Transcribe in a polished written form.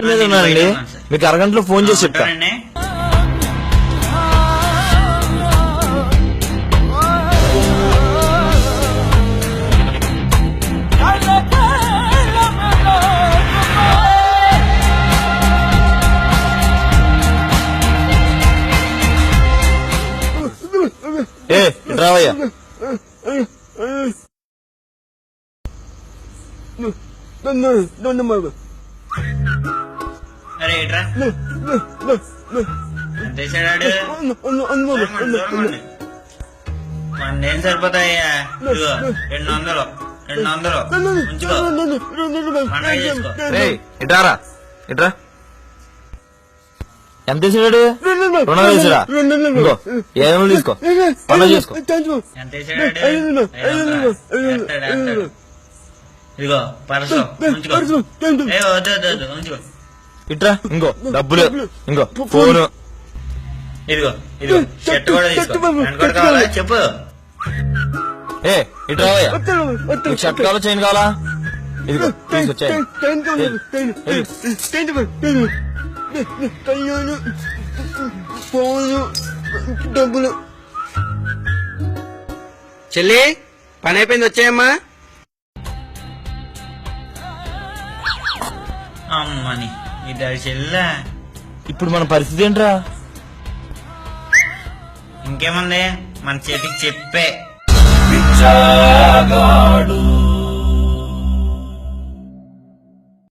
ఉన్నానండి, మీకు అరగంటలో ఫోన్ చేసి చెప్తా. ఏ రావయ్యా, అరే ఏట్రా ఎంత వేసాడు? ఏం సరిపోతాయ్యా? ఇదిగో 200 ఉంచుకో, పండగ చేసుకో. ఇట్రారా, ఇట్రా. ఎంత వేసాడు? 200 వేసాడా? ఇంకో 700 తీసుకో, పండుగ చేసుకో. ఎంత వేసాడు? ఇదిగో పరసు ఉంచుకో. వద్దు ఉంచుకో. ఇట్రా, ఇంకో డబ్బులు, ఇంకో ఫోను. ఇదిగో షర్ట్ కూడా తీసుకో. కూడా కావాలా చెప్పు. ఏ ఇట్రావయ్యా, నీకు షర్ట్ కావాలా చైన్ కావాలా? ఇదిగో తీసుకొచ్చాయి. చెల్లి పని అయిపోయింది, వచ్చాయమ్మా. అమ్మని ఇద్దరు చెల్లా. ఇప్పుడు మన పరిస్థితి ఏంట్రా? ఇంకేముంది, మన చేతికి చెప్పే.